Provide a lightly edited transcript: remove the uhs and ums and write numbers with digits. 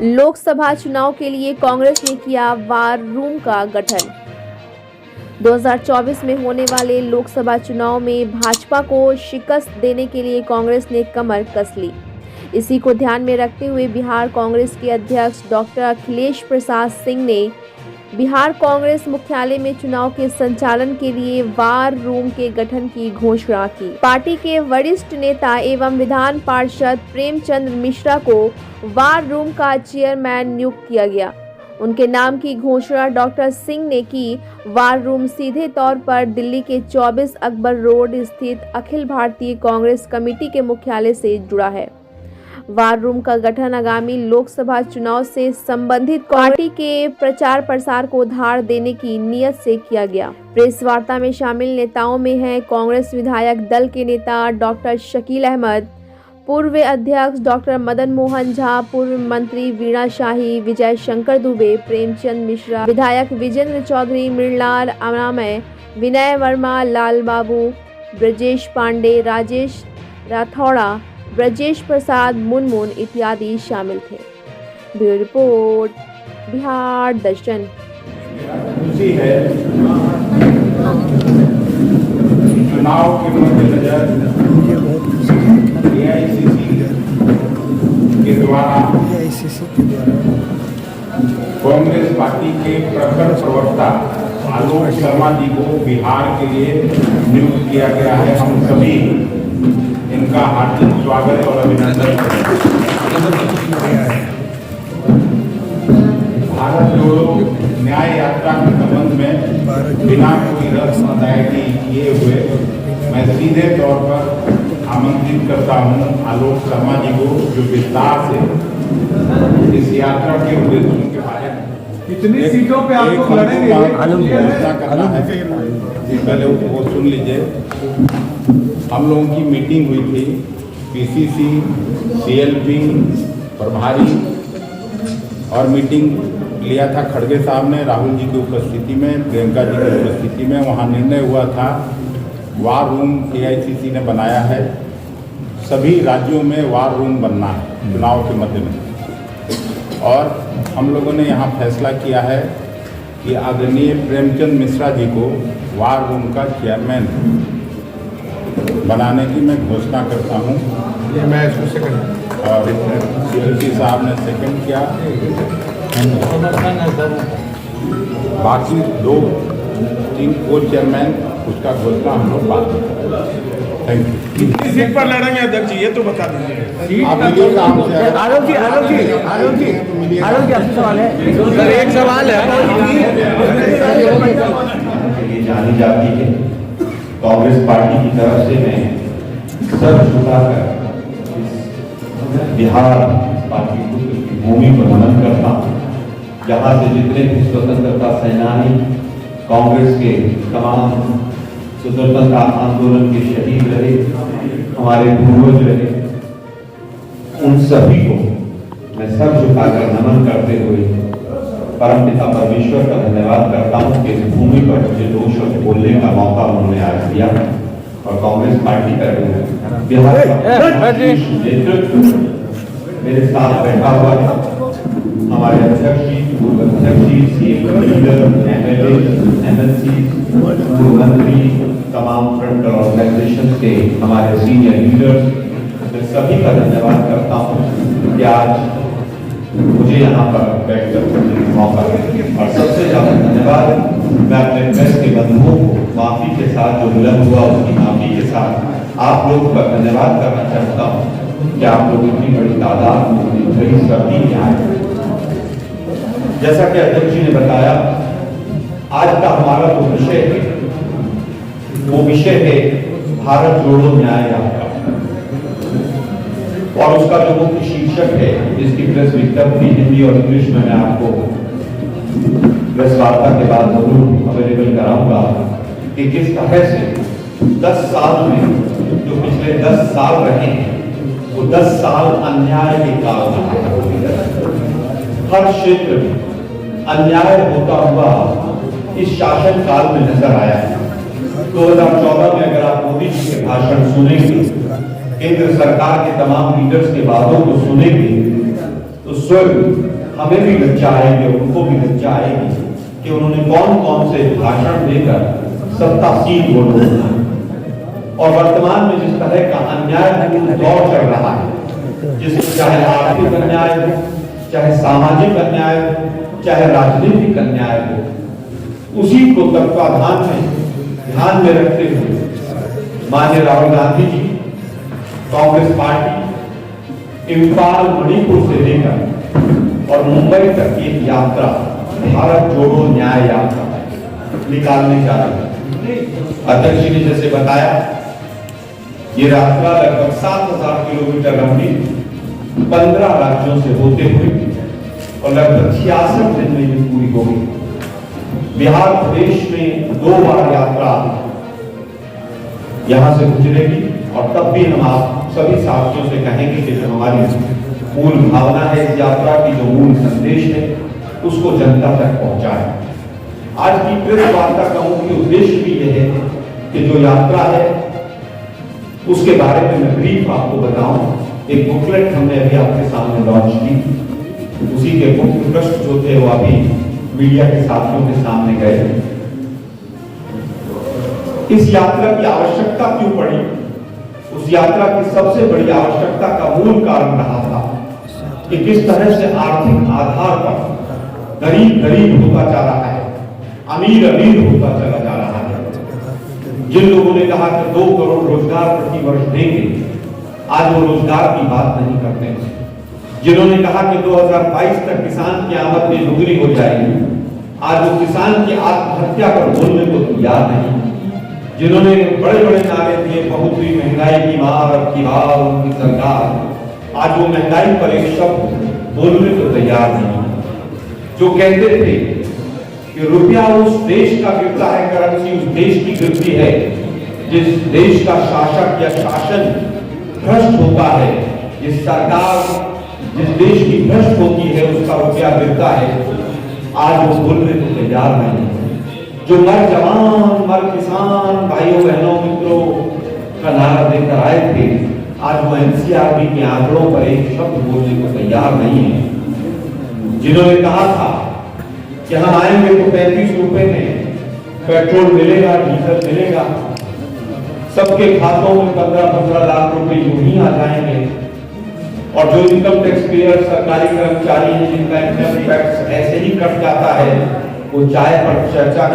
लोकसभा चुनाव के लिए कांग्रेस ने किया वार रूम का गठन। 2024 में होने वाले लोकसभा चुनाव में भाजपा को शिकस्त देने के लिए कांग्रेस ने कमर कस ली। इसी को ध्यान में रखते हुए बिहार कांग्रेस के अध्यक्ष डॉक्टर अखिलेश प्रसाद सिंह ने बिहार कांग्रेस मुख्यालय में चुनाव के संचालन के लिए वार रूम के गठन की घोषणा की। पार्टी के वरिष्ठ नेता एवं विधान पार्षद प्रेमचंद मिश्रा को वार रूम का चेयरमैन नियुक्त किया गया। उनके नाम की घोषणा डॉक्टर सिंह ने की। वार रूम सीधे तौर पर दिल्ली के 24 अकबर रोड स्थित अखिल भारतीय कांग्रेस कमेटी के मुख्यालय से जुड़ा है। वार रूम का गठन आगामी लोकसभा चुनाव से संबंधित पार्टी के प्रचार प्रसार को धार देने की नीयत से किया गया। प्रेस वार्ता में शामिल नेताओं में हैं कांग्रेस विधायक दल के नेता डॉक्टर शकील अहमद, पूर्व अध्यक्ष डॉक्टर मदन मोहन झा, पूर्व मंत्री वीणा शाही, विजय शंकर दुबे, प्रेमचंद मिश्रा, विधायक विजेंद्र चौधरी, मृणाल अनामय, विनय वर्मा, लाल बाबू, ब्रजेश पांडे, राजेश राठौड़ा, ब्रजेश प्रसाद मुनमुन इत्यादि शामिल थे। ब्यूरो रिपोर्ट, बिहार दर्शन। खुशी है चुनाव के मद्देनजर एआईसीसी के द्वारा कांग्रेस पार्टी के प्रखर प्रवक्ता आलोक शर्मा जी को बिहार के लिए नियुक्त किया गया है। हम सभी इनका हार्दिक स्वागत और अभिनंदन करते हैं। भारत जोड़ो न्याय यात्रा के संबंध में बिना कोई रस्म अदायगी किए हुए मैं सीधे तौर पर आमंत्रित करता हूं आलोक शर्मा जी को, जो विस्तार से इस यात्रा के उद्देश्यों के बारे में कितनी सीटों पे आप लोग लड़ेंगे करना है। पहले वो सुन लीजिए। हम लोगों की मीटिंग हुई थी पीसीसी, सीएलपी प्रभारी और मीटिंग लिया था खड़गे साहब ने राहुल जी की उपस्थिति में, प्रियंका जी की उपस्थिति में। वहाँ निर्णय हुआ था वार रूम एआईसीसी ने बनाया है, सभी राज्यों में वार रूम बनना है चुनाव के मद्देनजर। और हम लोगों ने यहाँ फैसला किया है कि आदरणीय प्रेमचंद मिश्रा जी को वार रूम का चेयरमैन बनाने की मैं घोषणा करता हूँ। मैं इसको सेकंड और सीएलपी साहब ने सेकंड किया। बाकी 2-3 को चेयरमैन उसका घोषणा हम लोग बात करेंगे। Thank you. कितनी सीट पर लड़ेंगे अध्यक्ष जी, ये तो बता दीजिए। आलोक जी आपसे सवाल है सर, एक सवाल है। ये जानी जाती है कांग्रेस पार्टी की तरफ से मैं सर झुकाकर बिहार पार्टी की भूमि पर नमन करता हूँ, जहाँ से जितने भी स्वतंत्रता सेनानी कांग्रेस के तमाम स्वतंत्रता आंदोलन के शहीद रहे, हमारे पूर्वज रहे, उन सभी को मैं सर झुकाकर नमन करते हुए परमपिता परमेश्वर का धन्यवाद करता हूँ कि इस भूमि पर मुझे 2 शब्द बोलने का मौका उन्होंने आज दिया। और कांग्रेस पार्टी का बिहार नेतृत्व मेरे साथ बैठा हुआ है, हमारे अध्यक्ष जी, पूर्व अध्यक्ष जी, सीएम लीडर, एमएलए, एमएलसी, पूर्व मंत्री, तमाम फ्रंट ऑर्गेनाइजेशन के हमारे सीनियर लीडर्स, मैं सभी का धन्यवाद करता हूँ कि आज मुझे यहाँ पर बैठकर मौका मिला। और सबसे ज्यादा धन्यवाद मैं अपने प्रेस के बंधुओं को माफी के साथ, जो विलंब हुआ उसकी माफी के साथ आप लोगों का धन्यवाद करना चाहता हूँ कि आप लोग इतनी बड़ी तादाद में बड़ी सभी आए। जैसा कि अध्यक्ष जी ने बताया, आज का हमारा जो विषय है वो विषय है भारत जोड़ो न्याय यात्रा, और उसका जो मुख्य शीर्षक है, जिसकी प्रेस विज्ञप्ति हिंदी और इंग्लिश में मैं आपको प्रेस वार्ता के बाद जरूर अवेलेबल कराऊंगा कि किस तरह से 10 साल में जो पिछले 10 साल रहे हैं वो 10 साल अन्याय के काल रहे। हर क्षेत्र में अन्याय होता हुआ इस शासन काल में नजर आया है। 2014 में अगर आप मोदी जी के भाषण सुनेंगे, केंद्र सरकार के तमाम लीडर्स के वादों को सुनेंगे, तो स्वर्ग हमें भी लज्जा आएगी, उनको भी लज्जा आएगी कि उन्होंने कौन कौन से भाषण देकर सत्तासीन वोट होना। और वर्तमान में जिस तरह का अन्यायपूर्ण दौर चल रहा है, जिसमें चाहे आर्थिक अन्याय हो, चाहे सामाजिक अन्याय हो, चाहे राजनीतिक अन्याय हो, उसी को तत्वाधान में ध्यान में रखते हुए माननीय राहुल गांधी जी कांग्रेस पार्टी इम्फाल मणिपुर से लेकर और मुंबई तक की एक यात्रा भारत जोड़ो न्याय यात्रा निकालने जा रहे हैं। अध्यक्ष जी ने जैसे बताया, ये यात्रा लगभग 7,000 किलोमीटर लंबी 15 राज्यों से होते हुए और लगभग 66 दिन में ये पूरी होगी। बिहार प्रदेश में 2 बार यात्रा यहां से गुजरेगी और तब भी हम आप सभी साथियों से कहेंगे कि जो हमारी मूल भावना है इस यात्रा की, जो मूल संदेश है, उसको जनता तक पहुंचाएं। आज की प्रेस वार्ता का मुख्य उद्देश्य भी यह है कि जो यात्रा है उसके बारे में मैं ब्रीफ आपको बताऊं। एक बुकलेट हमने अभी आपके सामने लॉन्च की, उसी के मुख्य पृष्ठ जो थे वो अभी मीडिया के साथियों के सामने गए। इस यात्रा की आवश्यकता क्यों पड़ी? उस यात्रा की सबसे बड़ी आवश्यकता का मूल कारण रहा था कि किस तरह से आर्थिक आधार पर गरीब गरीब होता जा रहा है, अमीर अमीर होता चला जा रहा है। जिन लोगों ने कहा कि 2 करोड़ रोजगार प्रति वर्ष देंगे, आज वो रोजगार की बात नहीं करते। जिन्होंने कहा कि 2022 तक किसान की आमदनी दुगनी हो जाएगी, आज वो किसान की आत्महत्या पर बोलने को तैयार नहीं। जिन्होंने बड़े बड़े नारे दिए, बहुत हुई महंगाई की मार की बार उनकी सरकार, आज वो महंगाई पर एक शब्द बोलने को तैयार नहीं। जो कहते थे कि रुपया उस देश का गिरता है, करेंसी उस देश की गिरती है जिस देश का शासक या शासन भ्रष्ट होता है, जिस सरकार जिस देश की भ्रष्ट होती है उसका रुपया गिरता है, आज वो बोलने को तैयार नहीं। जो मर जवान मर किसान भाइयों बहनों मित्रों का नारा देकर आए थे, आज वो एनसीआरबी के आंकड़ों पर एक शब्द बोलने को तैयार नहीं है। जिन्होंने कहा था कि हम आएंगे तो 35 रुपए में पेट्रोल मिलेगा, डीजल मिलेगा, सबके खातों में 15-15 लाख रुपए यूं ही आ जाएंगे, और जो इनकम टैक्स पेयर सरकारी कर्मचारी हैं जिनका इनकम टैक्स ऐसे ही कट जाता है, वो चाय पर चर्चा